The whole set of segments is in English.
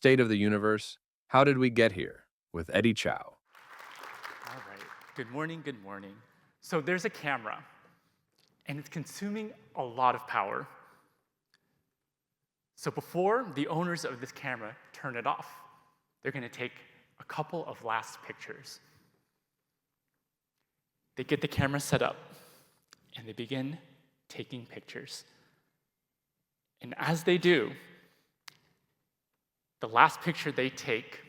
state of the universe, how did we get here? With Eddie Chow. All right. Good morning, good morning. So there's a camera, and it's consuming a lot of power. So before the owners of this camera turn it off, they're going to take a couple of last pictures. They get the camera set up, and they begin taking pictures. And as they do, the last picture they take,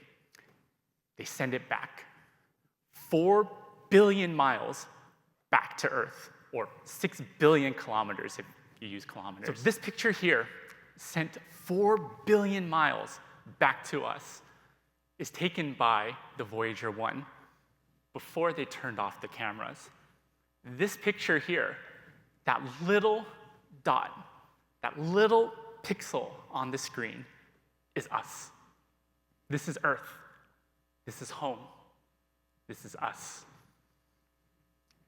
they send it back 4 billion miles back to Earth, or 6 billion kilometers if you use kilometers. So this picture here, sent 4 billion miles back to us, is taken by the Voyager 1 before they turned off the cameras. This picture here, that little dot, that little pixel on the screen is us. This is Earth. This is home. This is us.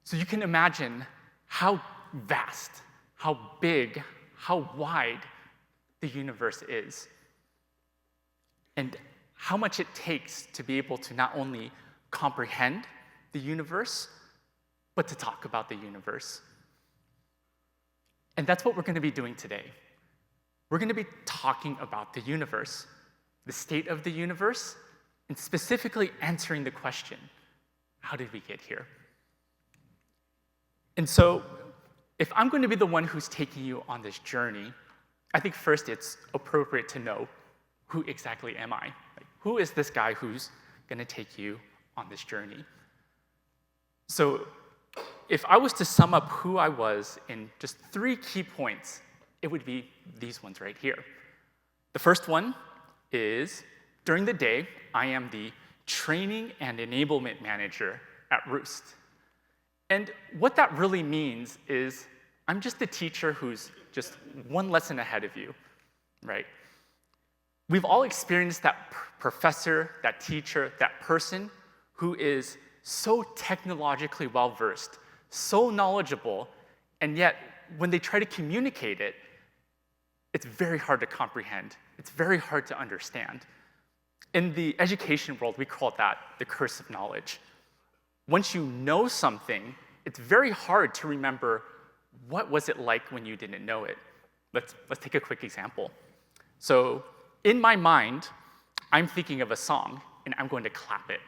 So you can imagine how vast, how big, how wide the universe is, and how much it takes to be able to not only comprehend the universe, but to talk about the universe. And that's what we're going to be doing today. We're going to be talking about the universe, the state of the universe, and specifically answering the question, how did we get here? And so, if I'm going to be the one who's taking you on this journey, I think first it's appropriate to know, who exactly am I? Like, who is this guy who's going to take you on this journey? So, if I was to sum up who I was in just 3 key points, it would be these ones right here. The first one is, during the day, I am the training and enablement manager at Roost. And what that really means is I'm just the teacher who's just one lesson ahead of you, right? We've all experienced that professor, that teacher, that person who is so technologically well-versed, so knowledgeable, and yet when they try to communicate it, it's very hard to comprehend. It's very hard to understand. In the education world, we call that the curse of knowledge. Once you know something, it's very hard to remember what was it like when you didn't know it. Let's take a quick example. So in my mind, I'm thinking of a song, and I'm going to clap it.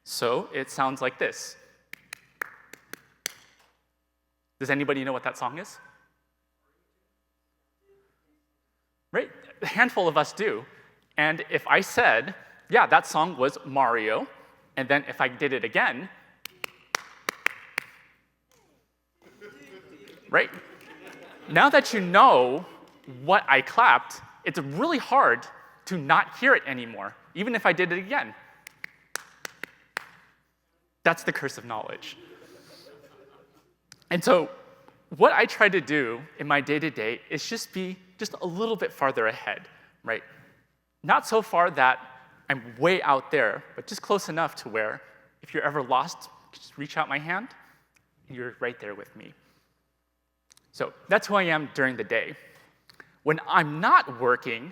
So it sounds like this. Does anybody know what that song is? Right? A handful of us do. And if I said, yeah, that song was Mario, and then if I did it again, right? Now that you know what I clapped, it's really hard to not hear it anymore, even if I did it again. That's the curse of knowledge. And so what I try to do in my day-to-day is just be just a little bit farther ahead, right? Not so far that I'm way out there, but just close enough to where if you're ever lost, just reach out my hand, and you're right there with me. So that's who I am during the day. When I'm not working,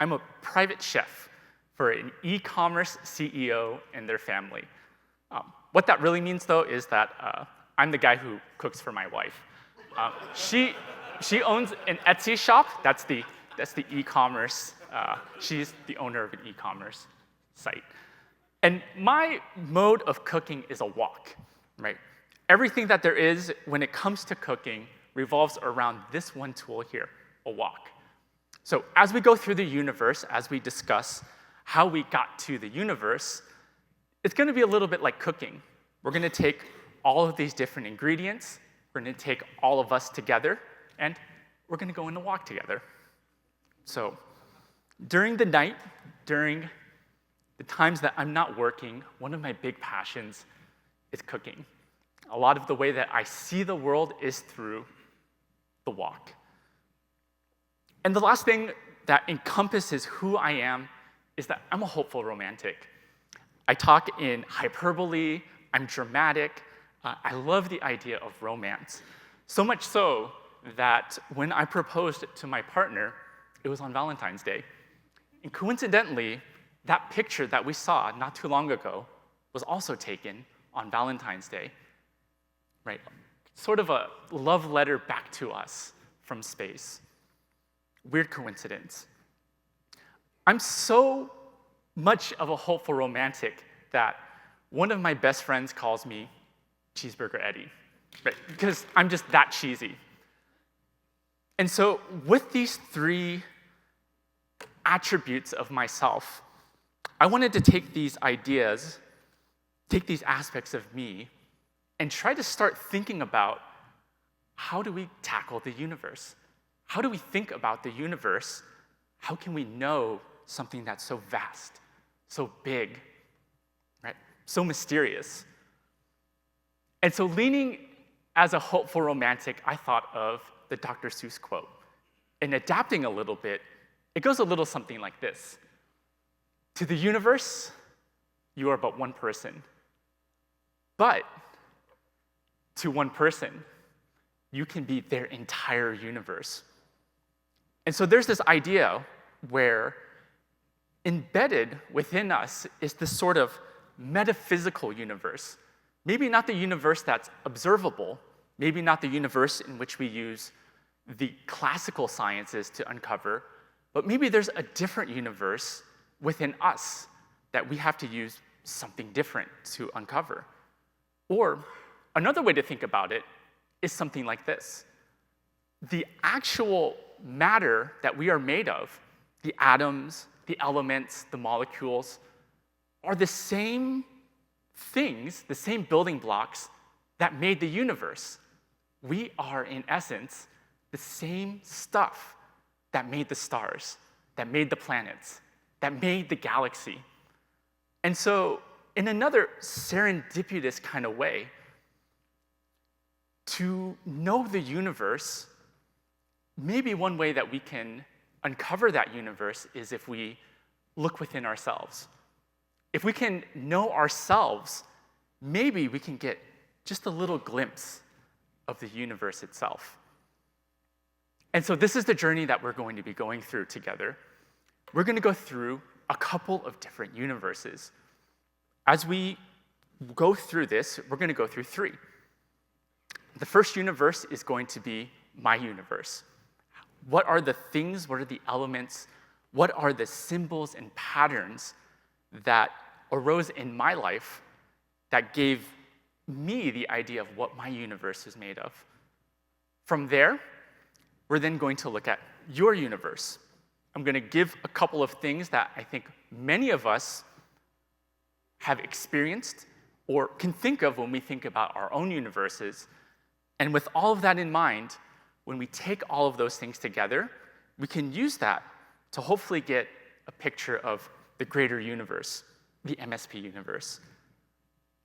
I'm a private chef for an e-commerce CEO and their family. What that really means, though, is that I'm the guy who cooks for my wife. She owns an Etsy shop. That's the e-commerce. She's the owner of an e-commerce site. And my mode of cooking is a wok, right? Everything that there is when it comes to cooking revolves around this one tool here, a wok. So as we go through the universe, as we discuss how we got to the universe, it's going to be a little bit like cooking. We're going to take all of these different ingredients, we're going to take all of us together, and we're going to go on a walk together. So during the night, during the times that I'm not working, one of my big passions is cooking. A lot of the way that I see the world is through the wok. And the last thing that encompasses who I am is that I'm a hopeful romantic. I talk in hyperbole, I'm dramatic, I love the idea of romance. So much so that when I proposed to my partner, it was on Valentine's Day. And coincidentally, that picture that we saw not too long ago was also taken on Valentine's Day, right? Sort of a love letter back to us from space. Weird coincidence. I'm so much of a hopeful romantic that one of my best friends calls me Cheeseburger Eddie, right? Because I'm just that cheesy. And so with these three attributes of myself, I wanted to take these ideas, take these aspects of me, and try to start thinking about how do we tackle the universe? How do we think about the universe? How can we know something that's so vast, so big, right? So mysterious. And so leaning as a hopeful romantic, I thought of the Dr. Seuss quote. And adapting a little bit, it goes a little something like this. To the universe, you are but one person. But to one person, you can be their entire universe. And so there's this idea where embedded within us is this sort of metaphysical universe. Maybe not the universe that's observable, maybe not the universe in which we use the classical sciences to uncover, but maybe there's a different universe within us that we have to use something different to uncover. Or another way to think about it is something like this. The actual matter that we are made of, the atoms, the elements, the molecules, are the same things, the same building blocks that made the universe. We are, in essence, the same stuff that made the stars, that made the planets, that made the galaxy. And so, in another serendipitous kind of way, to know the universe, maybe one way that we can uncover that universe is if we look within ourselves. If we can know ourselves, maybe we can get just a little glimpse of the universe itself. And so this is the journey that we're going to be going through together. We're going to go through a couple of different universes. As we go through this, we're going to go through three. The first universe is going to be my universe. What are the things, what are the elements, what are the symbols and patterns that arose in my life that gave me the idea of what my universe is made of? From there, we're then going to look at your universe. I'm going to give a couple of things that I think many of us have experienced or can think of when we think about our own universes. And with all of that in mind, when we take all of those things together, we can use that to hopefully get a picture of the greater universe, the MSP universe.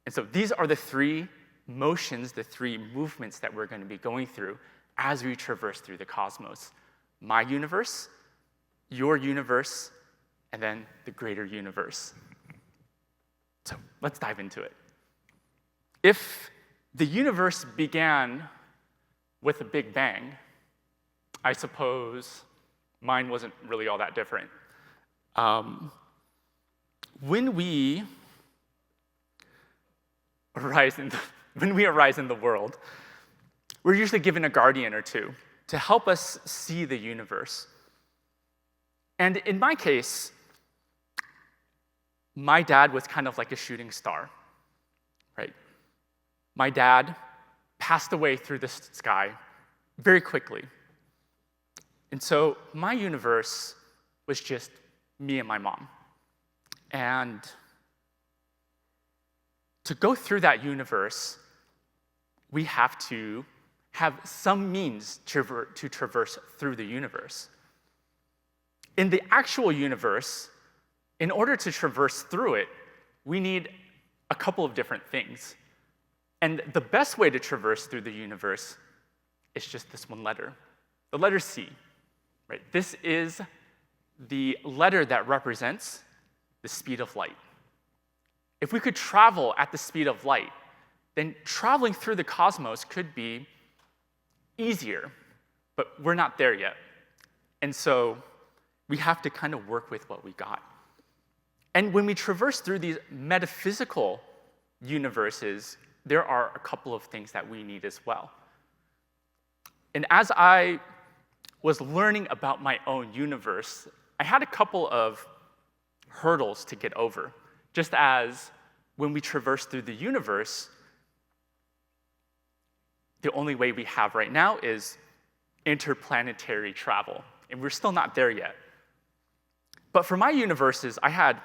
And so these are the three motions, the three movements that we're going to be going through as we traverse through the cosmos. My universe, your universe, and then the greater universe. So let's dive into it. If the universe began with a big bang, I suppose mine wasn't really all that different. When we arise in the world, we're usually given a guardian or two to help us see the universe. And in my case, my dad was kind of like a shooting star, right? My dad passed away through the sky very quickly. And so my universe was just me and my mom. And to go through that universe, we have to have some means to traverse through the universe. In the actual universe, in order to traverse through it, we need a couple of different things. And the best way to traverse through the universe is just this one letter, the letter C, right? This is the letter that represents the speed of light. If we could travel at the speed of light, then traveling through the cosmos could be easier, but we're not there yet. And so we have to kind of work with what we got. And when we traverse through these metaphysical universes, there are a couple of things that we need as well. And as I was learning about my own universe, I had a couple of hurdles to get over. Just as when we traverse through the universe, the only way we have right now is interplanetary travel, and we're still not there yet. But for my universes, I had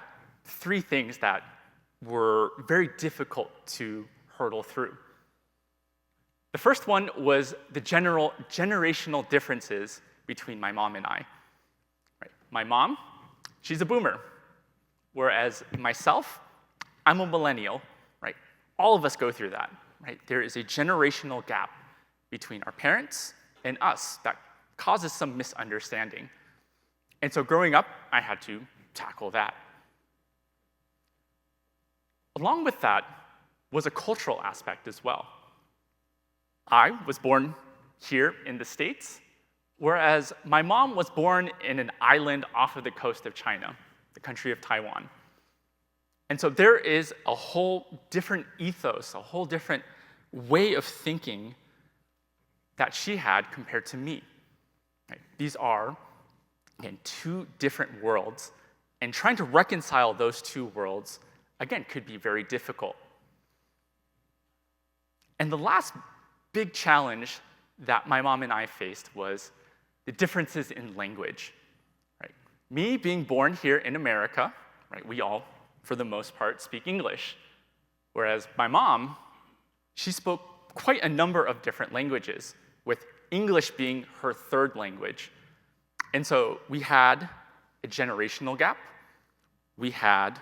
3 things that were very difficult to hurdle through. The first one was the generational differences between my mom and I. Right? My mom, she's a boomer, whereas myself, I'm a millennial. Right? All of us go through that. Right? There is a generational gap between our parents and us that causes some misunderstanding. And so growing up, I had to tackle that. Along with that was a cultural aspect as well. I was born here in the States, whereas my mom was born in an island off of the coast of China, the country of Taiwan. And so there is a whole different ethos, a whole different way of thinking that she had compared to me. Right? These are, again, 2 different worlds, and trying to reconcile those 2 worlds, again, could be very difficult. And the last big challenge that my mom and I faced was the differences in language. Right? Me being born here in America, right, we all, for the most part, speak English, whereas my mom, she spoke quite a number of different languages, with English being her 3rd language. And so we had a generational gap, we had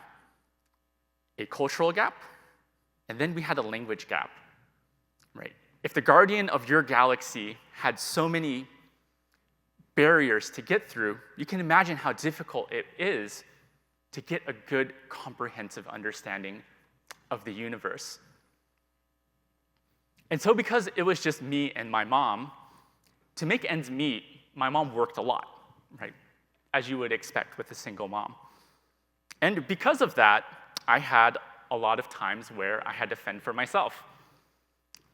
a cultural gap, and then we had a language gap. Right? If the guardian of your galaxy had so many barriers to get through, you can imagine how difficult it is to get a good, comprehensive understanding of the universe. And so because it was just me and my mom, to make ends meet, my mom worked a lot, right? As you would expect with a single mom. And because of that, I had a lot of times where I had to fend for myself.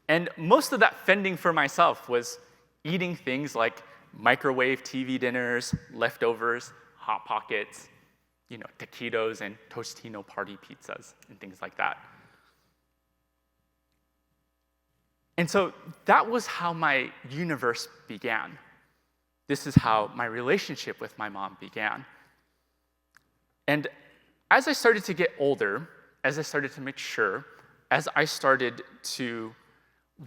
And most of that fending for myself was eating things like microwave TV dinners, leftovers, Hot Pockets, taquitos and Tostino party pizzas and things like that. And so that was how my universe began. This is how my relationship with my mom began. And as I started to get older, as I started to mature, as I started to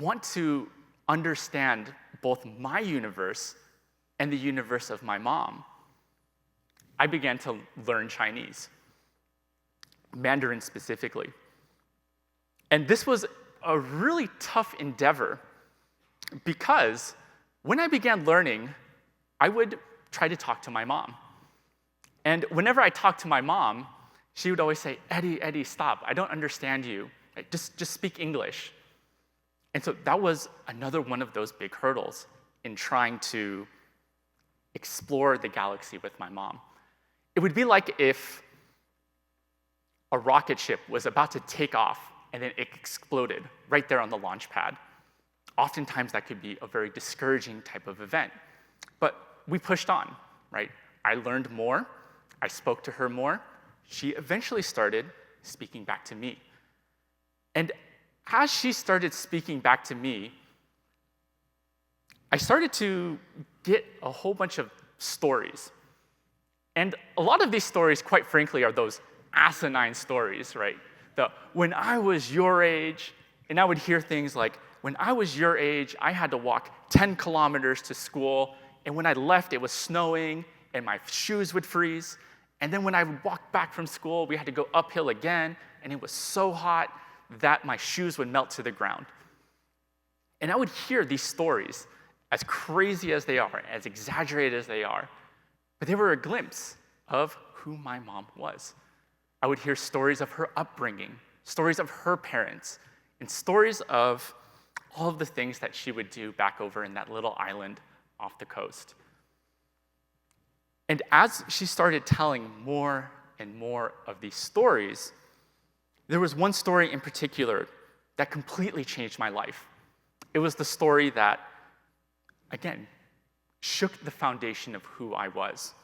want to understand both my universe and the universe of my mom, I began to learn Chinese, Mandarin specifically. And this was a really tough endeavor because when I began learning, I would try to talk to my mom. And whenever I talked to my mom, she would always say, Eddie, stop. I don't understand you. Just speak English. And so that was another one of those big hurdles in trying to explore the galaxy with my mom. It would be like if a rocket ship was about to take off and then it exploded right there on the launch pad. Oftentimes that could be a very discouraging type of event. But we pushed on, right? I learned more. I spoke to her more. She eventually started speaking back to me. And as she started speaking back to me, I started to get a whole bunch of stories. And a lot of these stories, quite frankly, are those asinine stories, right? When I was your age, and I would hear things like, when I was your age, I had to walk 10 kilometers to school, and when I left, it was snowing, and my shoes would freeze. And then when I would walk back from school, we had to go uphill again, and it was so hot that my shoes would melt to the ground. And I would hear these stories, as crazy as they are, as exaggerated as they are, but they were a glimpse of who my mom was. I would hear stories of her upbringing, stories of her parents, and stories of all of the things that she would do back over in that little island off the coast. And as she started telling more and more of these stories, there was one story in particular that completely changed my life. It was the story that, again, shook the foundation of who I was.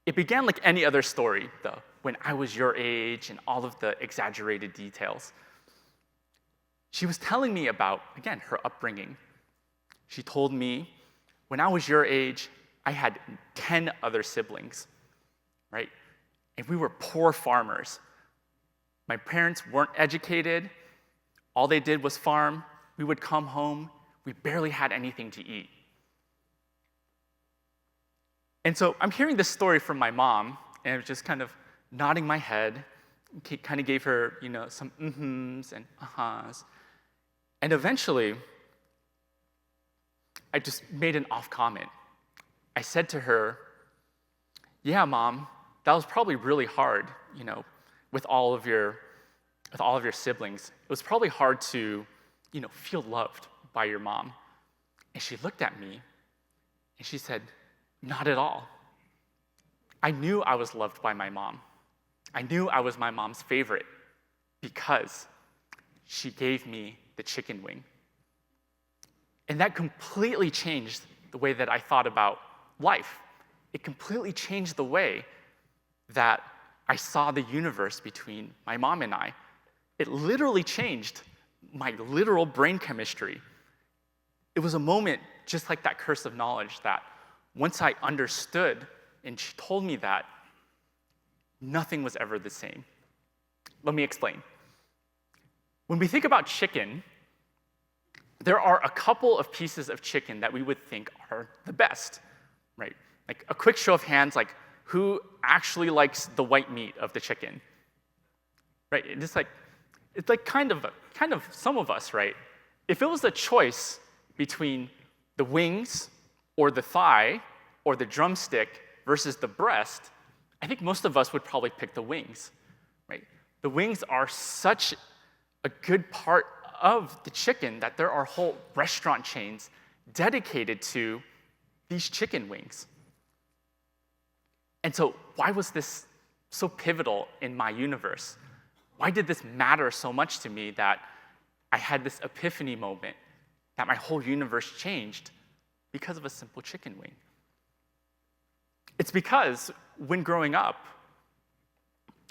It began like any other story, though, when I was your age and all of the exaggerated details. She was telling me about, again, her upbringing. She told me, when I was your age, I had 10 other siblings, right? And we were poor farmers. My parents weren't educated. All they did was farm. We would come home. We barely had anything to eat. And so I'm hearing this story from my mom, and I was just kind of nodding my head, kind of gave her, some mm-hms and uh-hs. And eventually, I just made an off comment. I said to her, yeah, Mom, that was probably really hard, with all of your siblings. It was probably hard to, feel loved by your mom. And she looked at me, and she said, not at all. I knew I was loved by my mom. I knew I was my mom's favorite because she gave me the chicken wing. And that completely changed the way that I thought about life. It completely changed the way that I saw the universe between my mom and I. It literally changed my literal brain chemistry. It was a moment just like that curse of knowledge that once I understood and she told me that, nothing was ever the same. Let me explain. When we think about chicken, there are a couple of pieces of chicken that we would think are the best, right? Like a quick show of hands, like who actually likes the white meat of the chicken, right? It's like kind of some of us, right? If it was a choice between the wings or the thigh or the drumstick versus the breast, I think most of us would probably pick the wings, right? The wings are such a good part of the chicken that there are whole restaurant chains dedicated to these chicken wings. And so why was this so pivotal in my universe? Why did this matter so much to me that I had this epiphany moment that my whole universe changed because of a simple chicken wing? It's because when growing up,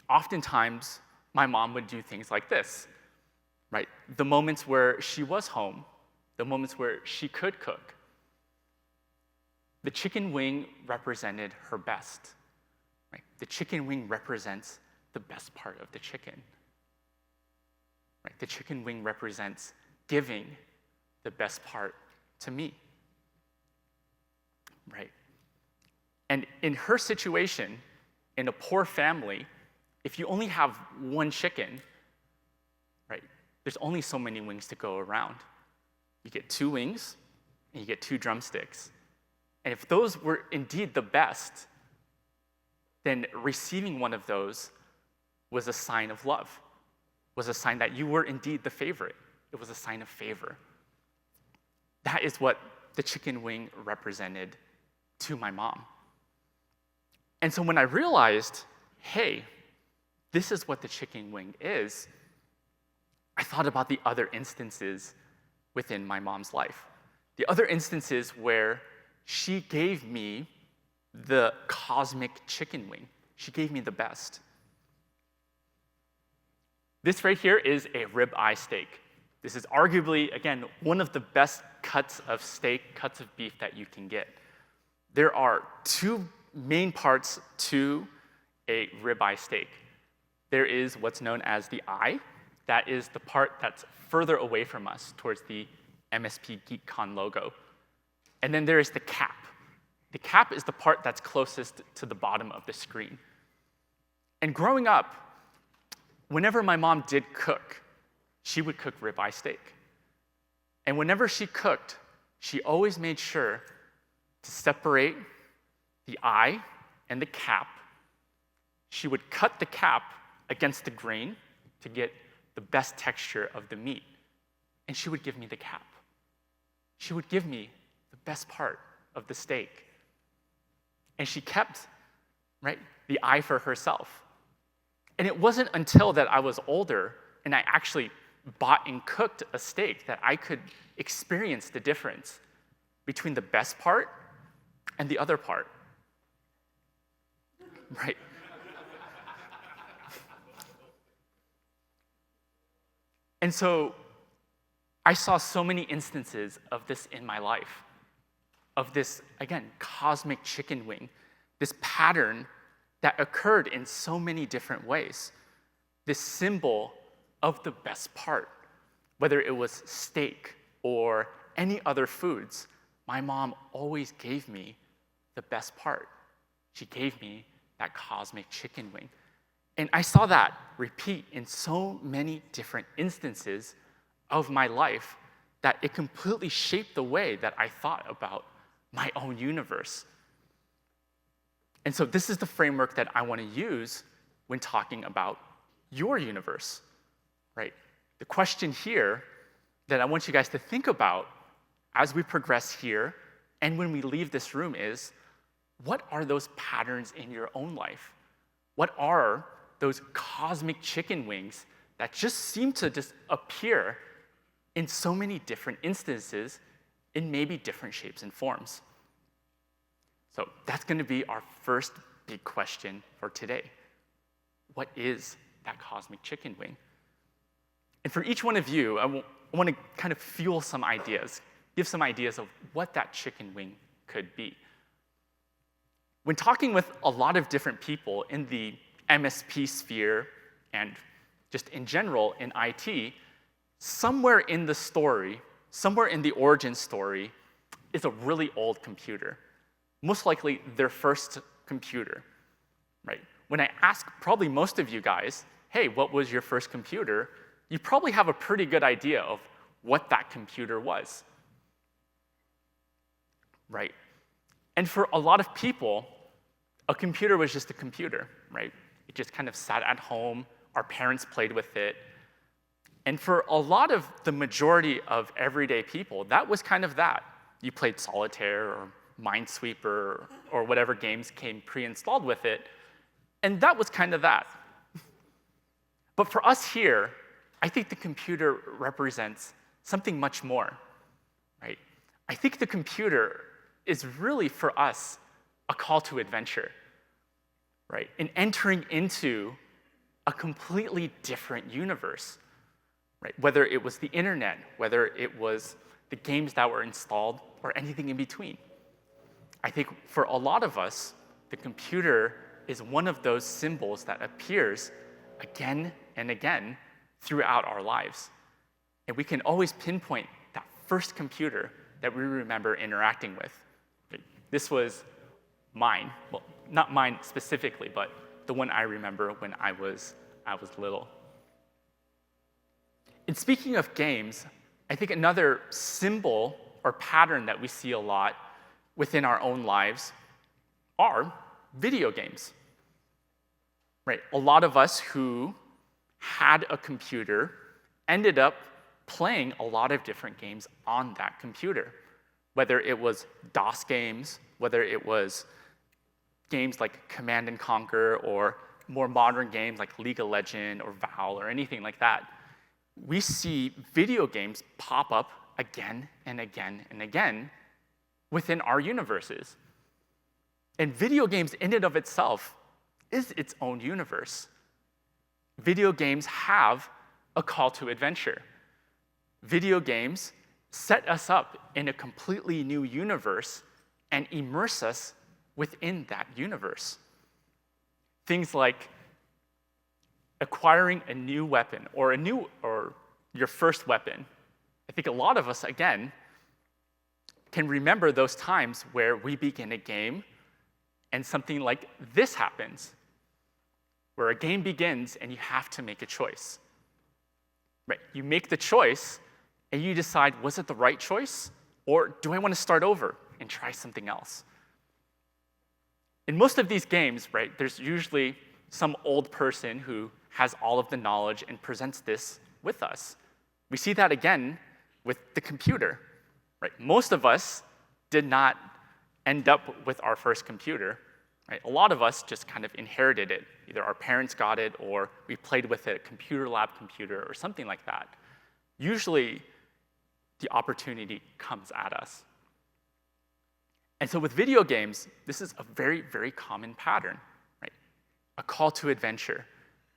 oftentimes my mom would do things like this, right? The moments where she was home, the moments where she could cook. The chicken wing represented her best, right? The chicken wing represents the best part of the chicken, right? The chicken wing represents giving the best part to me, right? And in her situation, in a poor family, if you only have one chicken, right, there's only so many wings to go around. You get 2 wings, and you get 2 drumsticks. And if those were indeed the best, then receiving one of those was a sign of love, was a sign that you were indeed the favorite. It was a sign of favor. That is what the chicken wing represented to my mom. And so when I realized, hey, this is what the chicken wing is, I thought about the other instances within my mom's life. The other instances where she gave me the cosmic chicken wing. She gave me the best. This right here is a ribeye steak. This is arguably, again, one of the best cuts of steak, cuts of beef that you can get. There are 2 main parts to a ribeye steak. There is what's known as the eye. That is the part that's further away from us towards the MSPGeekCon logo. And then there is the cap. The cap is the part that's closest to the bottom of the screen. And growing up, whenever my mom did cook, she would cook ribeye steak. And whenever she cooked, she always made sure to separate the eye and the cap. She would cut the cap against the grain to get the best texture of the meat. And she would give me the cap. She would give me the best part of the steak. And she kept right? The eye for herself. And it wasn't until that I was older and I actually bought and cooked a steak that I could experience the difference between the best part and the other part, right? And so I saw so many instances of this in my life, of this, again, cosmic chicken wing, this pattern that occurred in so many different ways, this symbol of the best part, whether it was steak or any other foods. My mom always gave me the best part. She gave me that cosmic chicken wing. And I saw that repeat in so many different instances of my life that it completely shaped the way that I thought about my own universe. And so this is the framework that I want to use when talking about your universe, right? The question here that I want you guys to think about as we progress here and when we leave this room is, what are those patterns in your own life? What are those cosmic chicken wings that just seem to just appear in so many different instances in maybe different shapes and forms? So that's going to be our first big question for today. What is that cosmic chicken wing? And for each one of you, I want to kind of fuel some ideas, give some ideas of what that chicken wing could be. When talking with a lot of different people in the MSP sphere and just in general in IT, somewhere in the story, somewhere in the origin story, is a really old computer. Most likely their first computer, right? When I ask probably most of you guys, hey, what was your first computer? You probably have a pretty good idea of what that computer was, right? And for a lot of people, a computer was just a computer, right? It just kind of sat at home. Our parents played with it. And for a lot of the majority of everyday people, that was kind of that. You played solitaire or Minesweeper or whatever games came pre-installed with it, and that was kind of that. But for us here, I think the computer represents something much more, right? I think the computer is really, for us, a call to adventure, right? In entering into a completely different universe, right? Whether it was the internet, whether it was the games that were installed, or anything in between. I think for a lot of us, the computer is one of those symbols that appears again and again throughout our lives. And we can always pinpoint that first computer that we remember interacting with. This was mine. Well, not mine specifically, but the one I remember when I was little. And speaking of games, I think another symbol or pattern that we see a lot within our own lives are video games, right? A lot of us who had a computer ended up playing a lot of different games on that computer, whether it was DOS games, whether it was games like Command and Conquer, or more modern games like League of Legends or Val or anything like that. We see video games pop up again and again and again within our universes. And video games in and of itself is its own universe. Video games have a call to adventure. Video games set us up in a completely new universe and immerse us within that universe. Things like acquiring a new weapon or your first weapon. I think a lot of us, again, can remember those times where we begin a game and something like this happens, where a game begins and you have to make a choice. Right? You make the choice and you decide, was it the right choice? Or do I want to start over and try something else? In most of these games, right, there's usually some old person who has all of the knowledge and presents this with us. We see that again with the computer. Right? Most of us did not end up with our first computer. right? A lot of us just kind of inherited it. Either our parents got it, or we played with it, a computer lab computer, or something like that. Usually, the opportunity comes at us. And so with video games, this is a very, very common pattern, right? A call to adventure,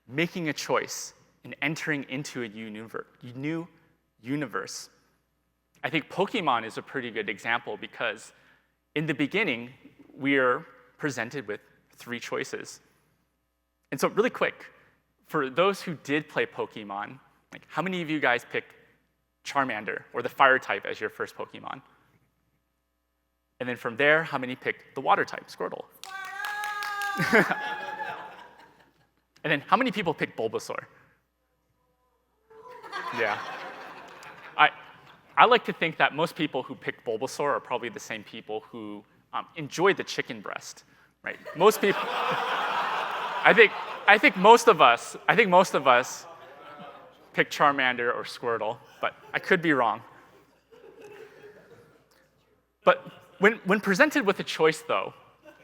making a choice, and entering into a new universe. I think Pokemon is a pretty good example because in the beginning, we are presented with 3 choices. And so really quick, for those who did play Pokemon, like how many of you guys picked Charmander, or the fire type, as your first Pokemon? And then from there, how many picked the water type, Squirtle? And then how many people picked Bulbasaur? Yeah. I like to think that most people who picked Bulbasaur are probably the same people who enjoy the chicken breast, right? Most people, I think most of us pick Charmander or Squirtle, but I could be wrong. But when presented with a choice, though,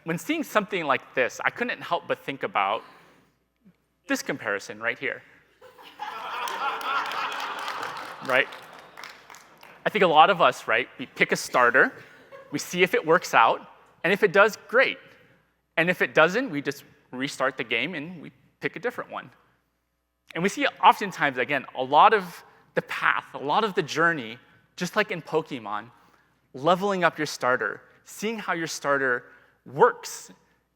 when seeing something like this, I couldn't help but think about this comparison right here. Right? I think a lot of us, right, we pick a starter, we see if it works out, and if it does, great. And if it doesn't, we just restart the game and we pick a different one. And we see oftentimes, again, a lot of the path, a lot of the journey, just like in Pokemon, leveling up your starter, seeing how your starter works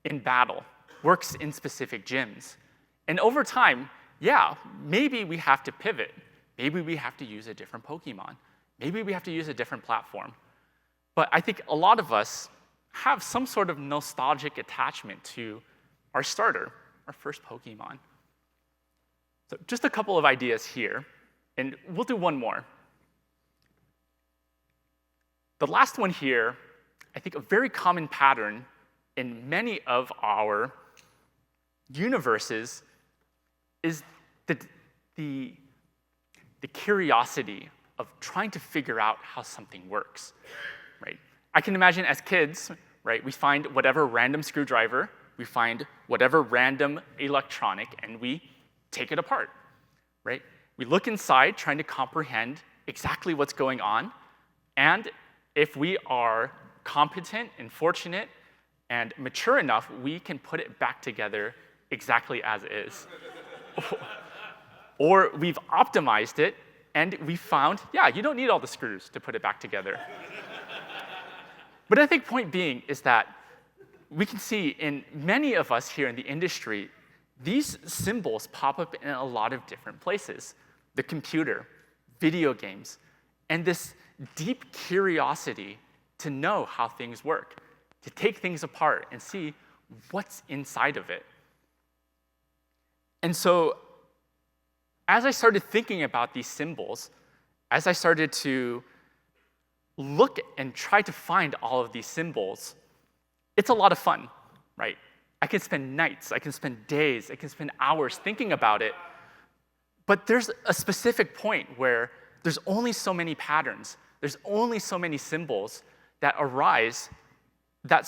in battle, works in specific gyms. And over time, yeah, maybe we have to pivot. Maybe we have to use a different Pokemon. Maybe we have to use a different platform. But I think a lot of us have some sort of nostalgic attachment to our starter, our first Pokemon. So just a couple of ideas here, and we'll do one more. The last one here, I think a very common pattern in many of our universes is the curiosity of trying to figure out how something works, right? I can imagine as kids, right, we find whatever random screwdriver, we find whatever random electronic, and we take it apart, right? We look inside trying to comprehend exactly what's going on, and if we are competent and fortunate and mature enough, we can put it back together exactly as is. Or we've optimized it, and we found, yeah, you don't need all the screws to put it back together. But I think point being is that we can see in many of us here in the industry, these symbols pop up in a lot of different places. The computer, video games, and this deep curiosity to know how things work, to take things apart and see what's inside of it. And so as I started thinking about these symbols, as I started to look and try to find all of these symbols, it's a lot of fun, right? I can spend nights, I can spend days, I can spend hours thinking about it, but there's a specific point where there's only so many patterns, there's only so many symbols that arise that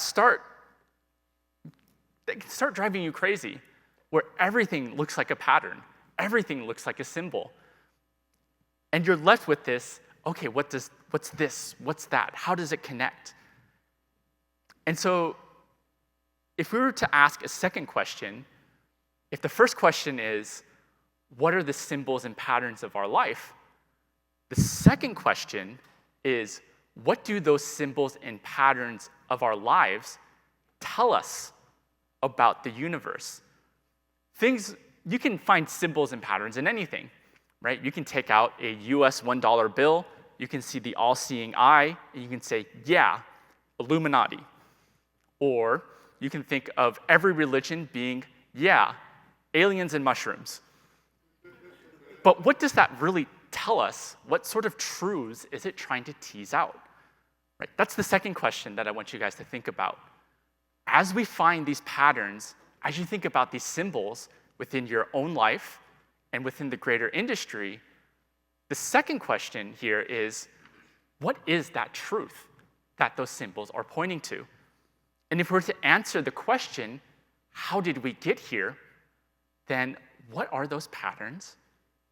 can start driving you crazy, where everything looks like a pattern, everything looks like a symbol. And you're left with this, okay, what's this? What's that? How does it connect? And so if we were to ask a second question, if the first question is, what are the symbols and patterns of our life? The second question is, what do those symbols and patterns of our lives tell us about the universe? You can find symbols and patterns in anything, right? You can take out a US $1 bill, you can see the all-seeing eye, and you can say, yeah, Illuminati. Or you can think of every religion being, yeah, aliens and mushrooms. But what does that really tell us? What sort of truths is it trying to tease out? Right? That's the second question that I want you guys to think about. As we find these patterns, as you think about these symbols within your own life and within the greater industry, the second question here is, what is that truth that those symbols are pointing to? And if we're to answer the question, how did we get here, then what are those patterns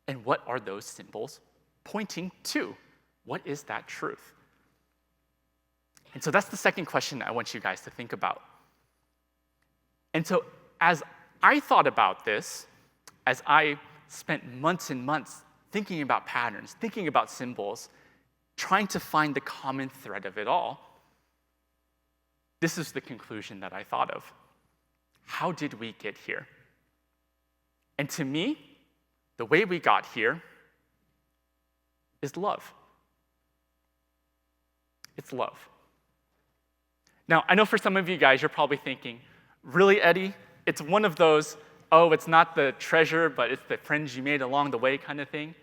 and what are those symbols pointing to? What is that truth? And so that's the second question I want you guys to think about. And so as I thought about this, as I spent months and months thinking about patterns, thinking about symbols, trying to find the common thread of it all, this is the conclusion that I thought of. How did we get here? And to me, the way we got here is love. It's love. Now, I know for some of you guys, you're probably thinking, really, Eddie? It's one of those, oh, it's not the treasure, but it's the friends you made along the way kind of thing.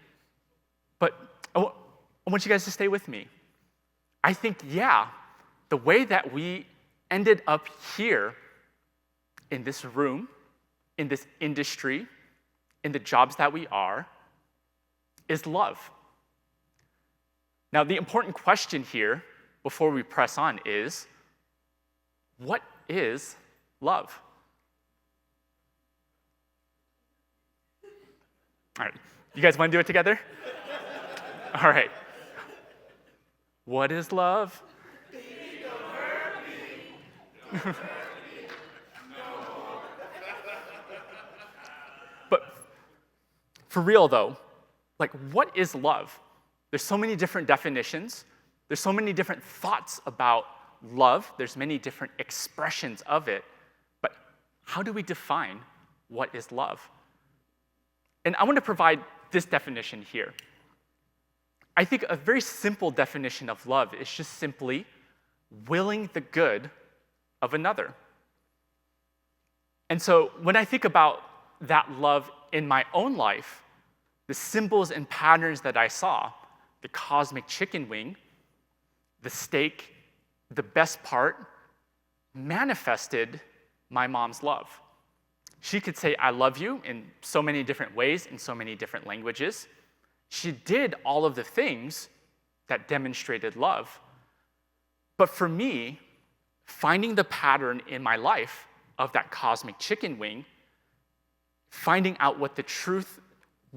But I want you guys to stay with me. I think, yeah, the way that we ended up here in this room, in this industry, in the jobs that we are, is love. Now, the important question here, before we press on, is, what is love? All right, you guys want to do it together? All right. What is love? But for real though, like, what is love? There's so many different definitions. There's so many different thoughts about love. There's many different expressions of it. But how do we define what is love? And I want to provide this definition here. I think a very simple definition of love is just simply willing the good of another. And so when I think about that love in my own life, the symbols and patterns that I saw, the cosmic chicken wing, the steak, the best part, manifested my mom's love. She could say, I love you in so many different ways, in so many different languages. She did all of the things that demonstrated love. But for me, finding the pattern in my life of that cosmic chicken wing, finding out what the truth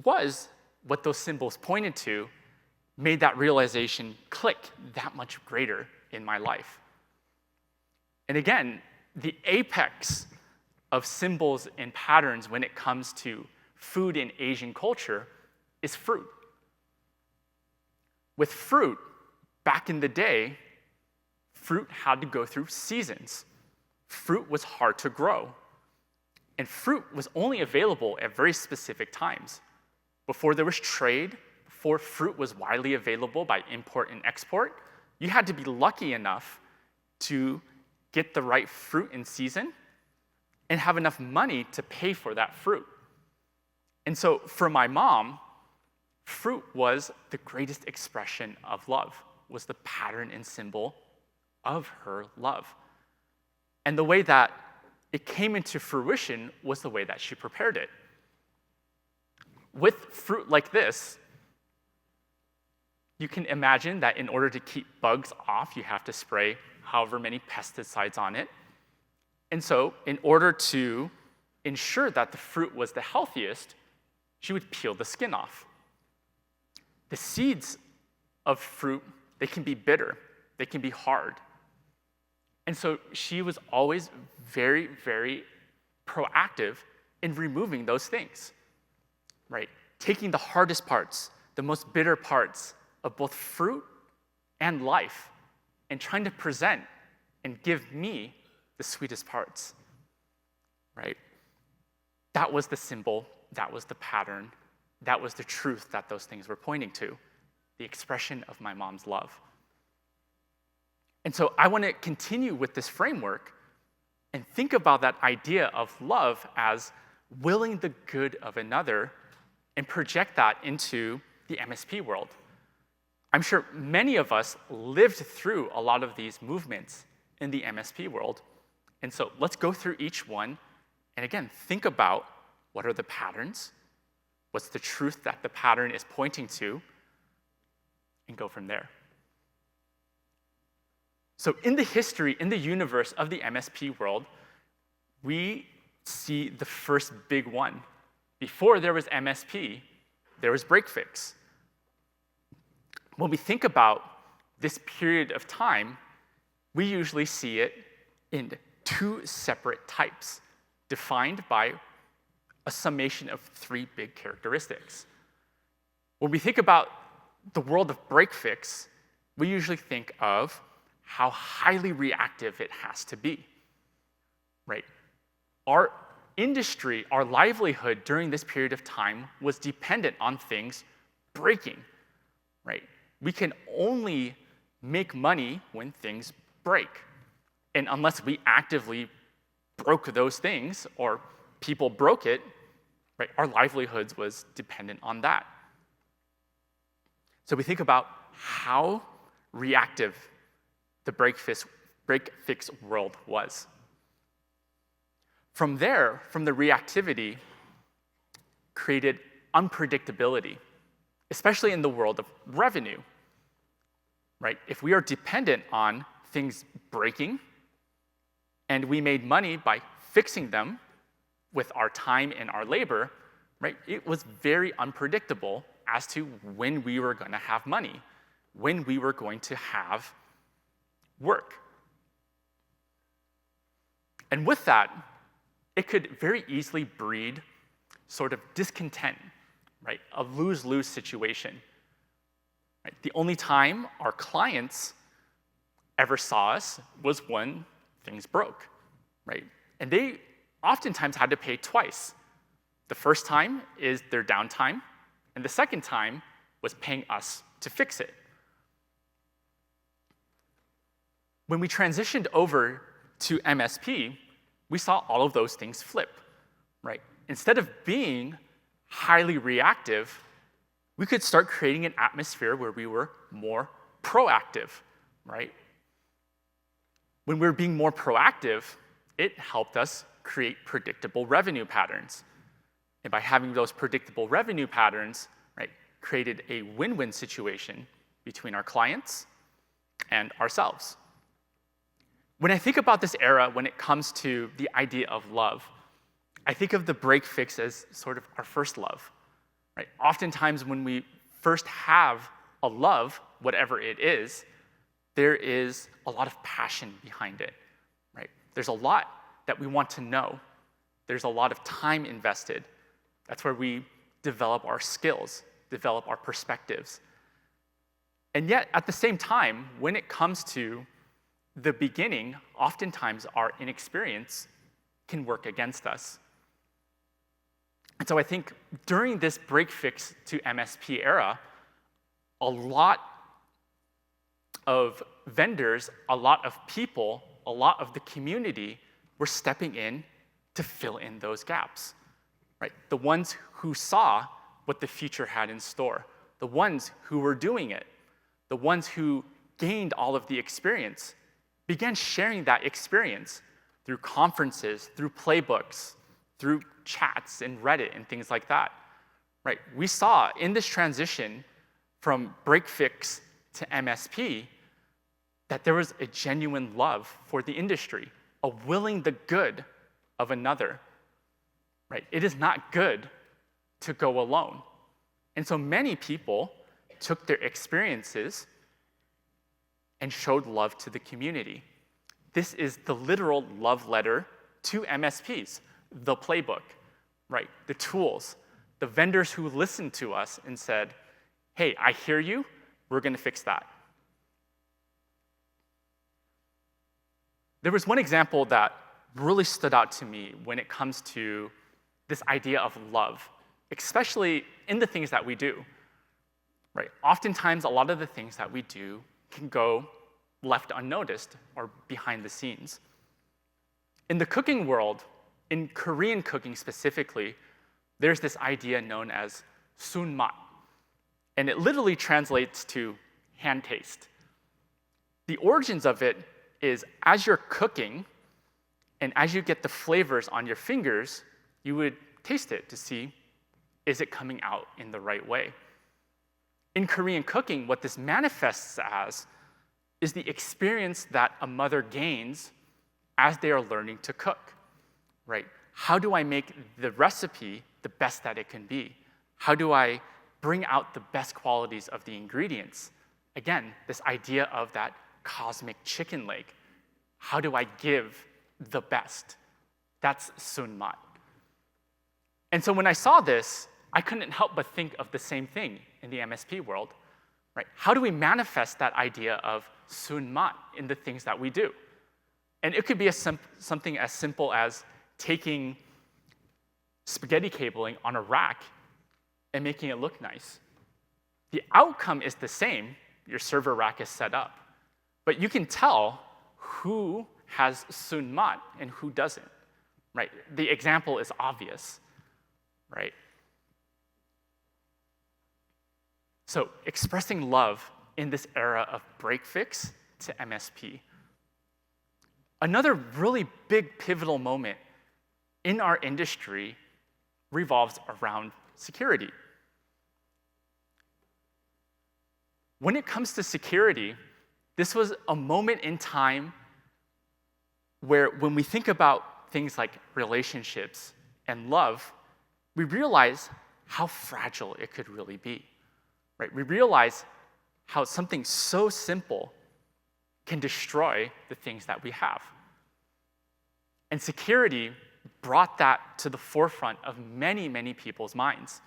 was, what those symbols pointed to, made that realization click that much greater in my life. And again, the apex of symbols and patterns when it comes to food in Asian culture is fruit. With fruit, back in the day, fruit had to go through seasons. Fruit was hard to grow. And fruit was only available at very specific times. Before there was trade, before fruit was widely available by import and export, you had to be lucky enough to get the right fruit in season and have enough money to pay for that fruit. And so for my mom, fruit was the greatest expression of love, was the pattern and symbol of her love. And the way that it came into fruition was the way that she prepared it. With fruit like this, you can imagine that in order to keep bugs off, you have to spray however many pesticides on it. And so, in order to ensure that the fruit was the healthiest, she would peel the skin off. The seeds of fruit, they can be bitter, they can be hard. And so she was always very, very proactive in removing those things, right? Taking the hardest parts, the most bitter parts of both fruit and life, and trying to present and give me the sweetest parts, right? That was the symbol, that was the pattern, that was the truth that those things were pointing to, the expression of my mom's love. And so I want to continue with this framework and think about that idea of love as willing the good of another and project that into the MSP world. I'm sure many of us lived through a lot of these movements in the MSP world. And so let's go through each one and again, think about what are the patterns, what's the truth that the pattern is pointing to, and go from there. So in the history, in the universe of the MSP world, we see the first big one. Before there was MSP, there was break fix. When we think about this period of time, we usually see it in two separate types, defined by a summation of three big characteristics. When we think about the world of break fix, we usually think of how highly reactive it has to be, right? Our industry, our livelihood during this period of time was dependent on things breaking, right? We can only make money when things break. And unless we actively broke those things or people broke it, right, our livelihoods was dependent on that. So we think about how reactive the break fix world was. From there, from the reactivity, created unpredictability, especially in the world of revenue, right? If we are dependent on things breaking, and we made money by fixing them with our time and our labor, right? It was very unpredictable as to when we were going to have money, when we were going to have work. And with that, it could very easily breed sort of discontent, right? A lose-lose situation. Right? The only time our clients ever saw us was when things broke, right? And they oftentimes had to pay twice. The first time is their downtime, and the second time was paying us to fix it. When we transitioned over to MSP, we saw all of those things flip, right? Instead of being highly reactive, we could start creating an atmosphere where we were more proactive, right? When we were being more proactive, it helped us create predictable revenue patterns. And by having those predictable revenue patterns, right, created a win-win situation between our clients and ourselves. When I think about this era, when it comes to the idea of love, I think of the break fix as sort of our first love, right? Oftentimes when we first have a love, whatever it is, there is a lot of passion behind it, right? There's a lot that we want to know. There's a lot of time invested. That's where we develop our skills, develop our perspectives. And yet, at the same time, when it comes to the beginning, oftentimes our inexperience can work against us. And so I think during this break fix to MSP era, a lot of vendors, a lot of people, a lot of the community were stepping in to fill in those gaps, right? The ones who saw what the future had in store, the ones who were doing it, the ones who gained all of the experience, began sharing that experience through conferences, through playbooks, through chats and Reddit and things like that, right? We saw in this transition from break fix to MSP that there was a genuine love for the industry, a willing the good of another, right? It is not good to go alone. And so many people took their experiences and showed love to the community. This is the literal love letter to MSPs, the playbook, right? The tools, the vendors who listened to us and said, hey, I hear you, we're gonna fix that. There was one example that really stood out to me when it comes to this idea of love, especially in the things that we do, right? Oftentimes, a lot of the things that we do can go left unnoticed or behind the scenes. In the cooking world, in Korean cooking specifically, there's this idea known as sunmat, and it literally translates to hand taste. The origins of it is as you're cooking and as you get the flavors on your fingers, you would taste it to see, is it coming out in the right way? In Korean cooking, what this manifests as is the experience that a mother gains as they are learning to cook, right? How do I make the recipe the best that it can be? How do I bring out the best qualities of the ingredients? Again, this idea of that cosmic chicken leg. How do I give the best? That's sun mat. And so when I saw this, I couldn't help but think of the same thing in the MSP world, right? How do we manifest that idea of sun mat in the things that we do? And it could be something as simple as taking spaghetti cabling on a rack and making it look nice. The outcome is the same. Your server rack is set up. But you can tell who has sun mat and who doesn't, right? The example is obvious, right? So expressing love in this era of break fix to MSP. Another really big pivotal moment in our industry revolves around security. When it comes to security, this was a moment in time where when we think about things like relationships and love, we realize how fragile it could really be, right? We realize how something so simple can destroy the things that we have. And security brought that to the forefront of many, many people's minds.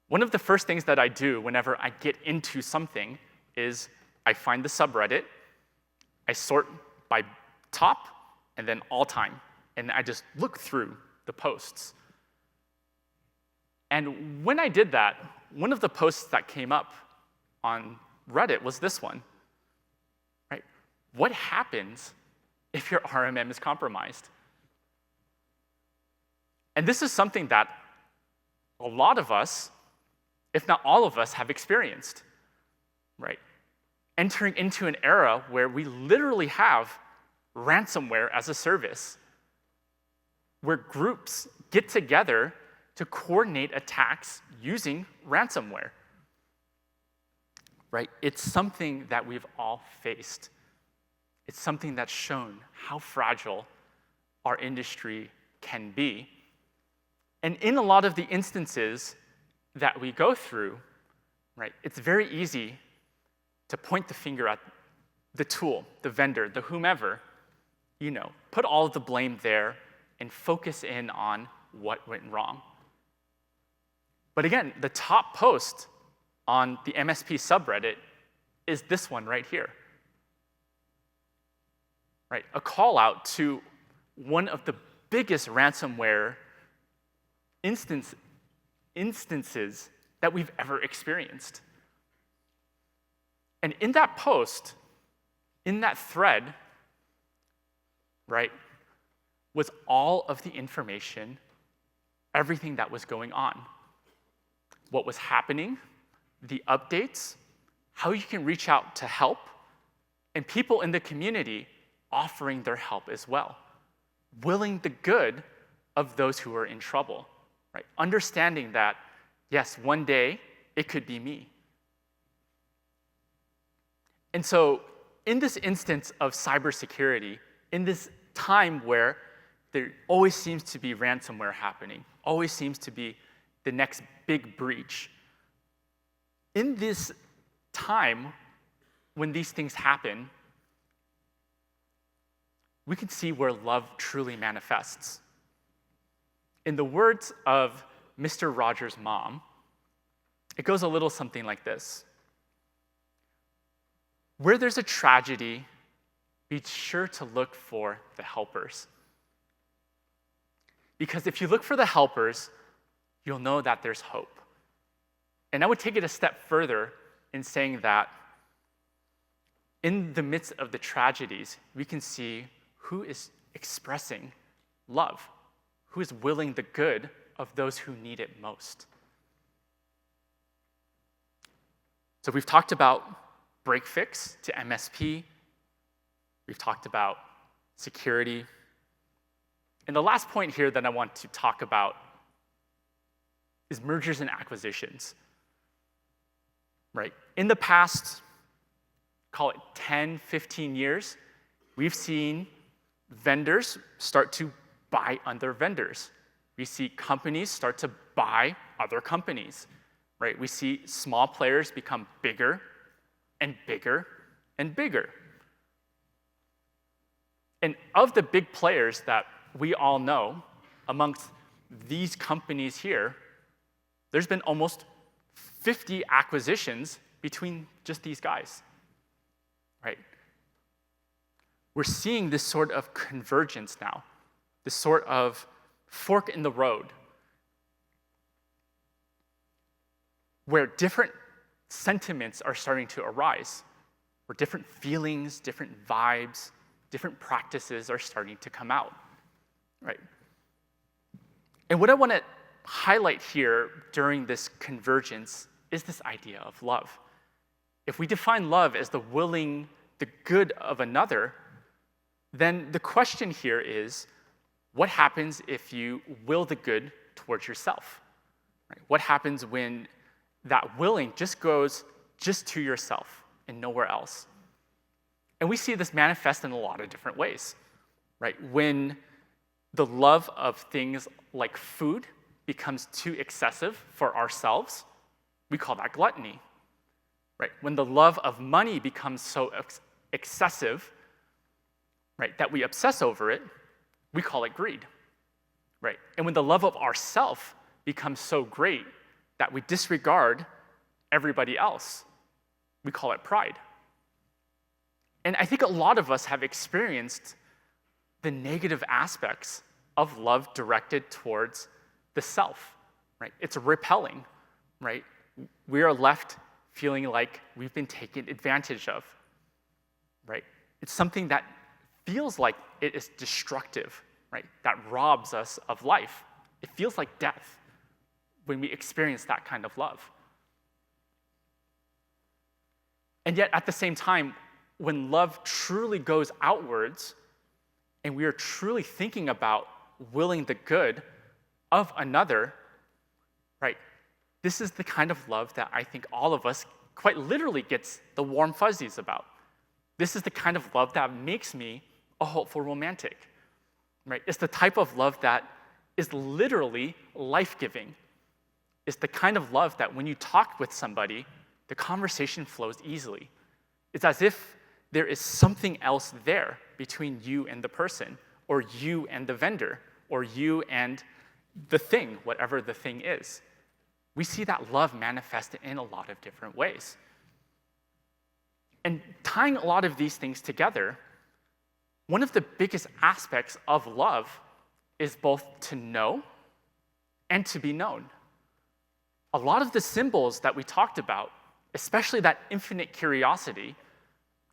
One of the first things that I do whenever I get into something is I find the subreddit, I sort by top, and then all time, and I just look through the posts. And when I did that, one of the posts that came up on Reddit was this one, right? What happens if your RMM is compromised? And this is something that a lot of us, if not all of us, have experienced, right? Entering into an era where we literally have ransomware as a service, where groups get together to coordinate attacks using ransomware, right? It's something that we've all faced. It's something that's shown how fragile our industry can be. And in a lot of the instances that we go through, right, it's very easy to point the finger at the tool, the vendor, the whomever, put all of the blame there and focus in on what went wrong. But again, the top post on the MSP subreddit is this one right here, right? A call out to one of the biggest ransomware instances that we've ever experienced. And in that post, in that thread, right, was all of the information, everything that was going on, what was happening, the updates, how you can reach out to help, and people in the community offering their help as well, willing the good of those who are in trouble, right? Understanding that, yes, one day it could be me. And so in this instance of cybersecurity, in this time where there always seems to be ransomware happening, always seems to be the next big breach, in this time when these things happen, we can see where love truly manifests. In the words of Mr. Rogers' mom, it goes a little something like this. Where there's a tragedy, be sure to look for the helpers. Because if you look for the helpers, you'll know that there's hope. And I would take it a step further in saying that in the midst of the tragedies, we can see who is expressing love, who is willing the good of those who need it most. So we've talked about break fix to MSP. We've talked about security. And the last point here that I want to talk about is mergers and acquisitions. Right? In the past, call it 10, 15 years, we've seen vendors start to buy other vendors. We see companies start to buy other companies, right? We see small players become bigger and bigger and bigger. And of the big players that we all know, amongst these companies here, there's been almost 50 acquisitions between just these guys, right? We're seeing this sort of convergence now, this sort of fork in the road, where different sentiments are starting to arise, where different feelings, different vibes, different practices are starting to come out, right? And what I want to highlight here during this convergence is this idea of love. If we define love as the willing the good of another, then the question here is, what happens if you will the good towards yourself? Right? What happens when that willing just goes just to yourself and nowhere else? And we see this manifest in a lot of different ways, right? When the love of things like food becomes too excessive for ourselves, we call that gluttony, right? When the love of money becomes so excessive, right, that we obsess over it, we call it greed, right? And when the love of ourself becomes so great that we disregard everybody else, we call it pride. And I think a lot of us have experienced the negative aspects of love directed towards the self, right? It's repelling, right? We are left feeling like we've been taken advantage of, right? It's something that feels like it is destructive, right? That robs us of life. It feels like death when we experience that kind of love. And yet, at the same time, when love truly goes outwards, and we are truly thinking about willing the good of another, right? This is the kind of love that I think all of us quite literally gets the warm fuzzies about. This is the kind of love that makes me a hopeful romantic, right? It's the type of love that is literally life-giving. It's the kind of love that when you talk with somebody, the conversation flows easily. It's as if there is something else there between you and the person, or you and the vendor, or you and the thing, whatever the thing is. We see that love manifested in a lot of different ways. And tying a lot of these things together, one of the biggest aspects of love is both to know and to be known. A lot of the symbols that we talked about, especially that infinite curiosity,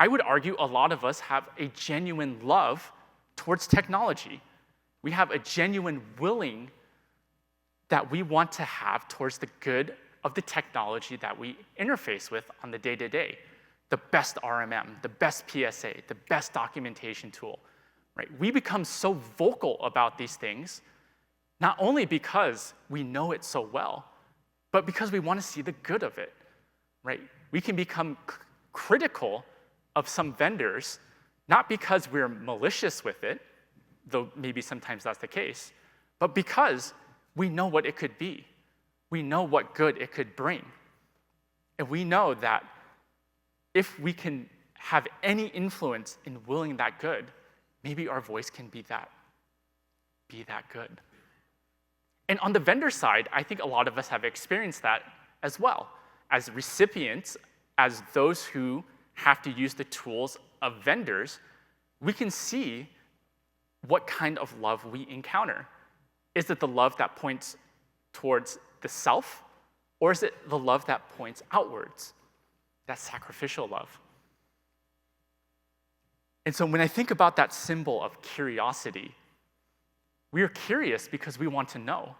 I would argue a lot of us have a genuine love towards technology. We have a genuine willing that we want to have towards the good of the technology that we interface with on the day-to-day. The best RMM, the best PSA, the best documentation tool, right? We become so vocal about these things, not only because we know it so well, but because we want to see the good of it, right? We can become critical of some vendors, not because we're malicious with it, though maybe sometimes that's the case, but because we know what it could be. We know what good it could bring. And we know that if we can have any influence in willing that good, maybe our voice can be that good. And on the vendor side, I think a lot of us have experienced that as well. As recipients, as those who have to use the tools of vendors, we can see what kind of love we encounter. Is it the love that points towards the self, or is it the love that points outwards? That sacrificial love. And so when I think about that symbol of curiosity, we are curious because we want to know,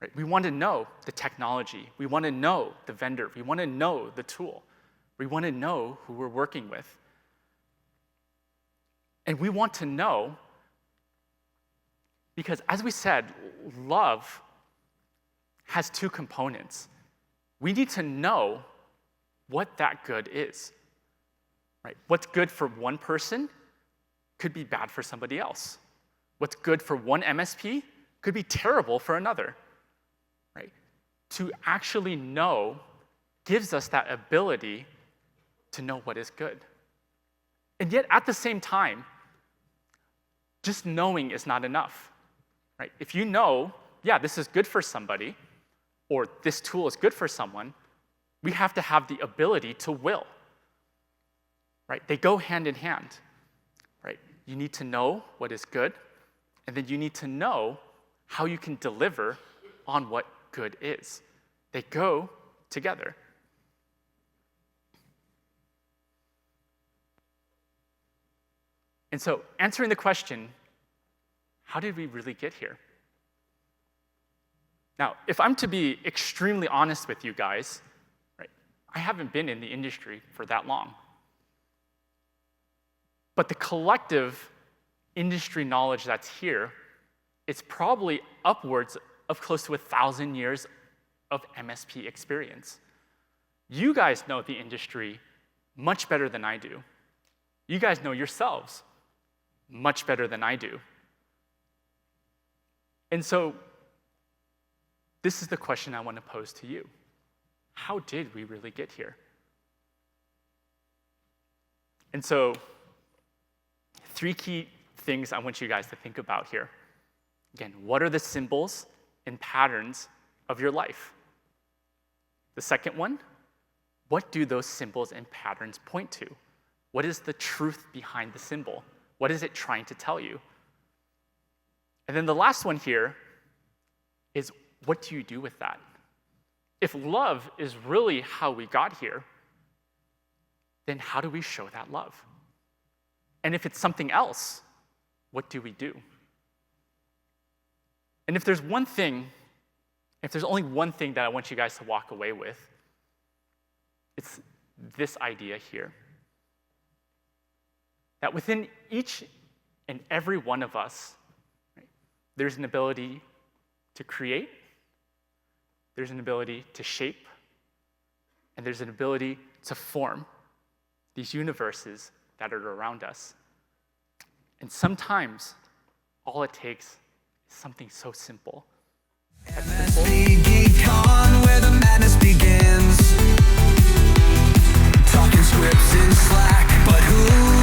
right? We want to know the technology. We want to know the vendor. We want to know the tool. We want to know who we're working with. And we want to know because, as we said, love has two components. We need to know what that good is, right? right? What's good for one person could be bad for somebody else. What's good for one MSP could be terrible for another, right? To actually know gives us that ability to know what is good. And yet, at the same time, just knowing is not enough, right? If you know, yeah, this is good for somebody, or this tool is good for someone, we have to have the ability to will, right? They go hand in hand, right? You need to know what is good, and then you need to know how you can deliver on what good is. They go together. And so, answering the question, how did we really get here? Now, if I'm to be extremely honest with you guys, right, I haven't been in the industry for that long. But the collective industry knowledge that's here, it's probably upwards of close to 1,000 years of MSP experience. You guys know the industry much better than I do. You guys know yourselves much better than I do. And so, this is the question I want to pose to you. How did we really get here? And so, 3 key things I want you guys to think about here. Again, what are the symbols and patterns of your life? The second one, what do those symbols and patterns point to? What is the truth behind the symbol? What is it trying to tell you? And then the last one here is, what do you do with that? If love is really how we got here, then how do we show that love? And if it's something else, what do we do? And if there's only one thing that I want you guys to walk away with, it's this idea here. That within each and every one of us, right, there's an ability to create, there's an ability to shape, and there's an ability to form these universes that are around us. And sometimes, all it takes is something so simple. MSPGeekCon, where the madness begins. Talking scripts in Slack, but who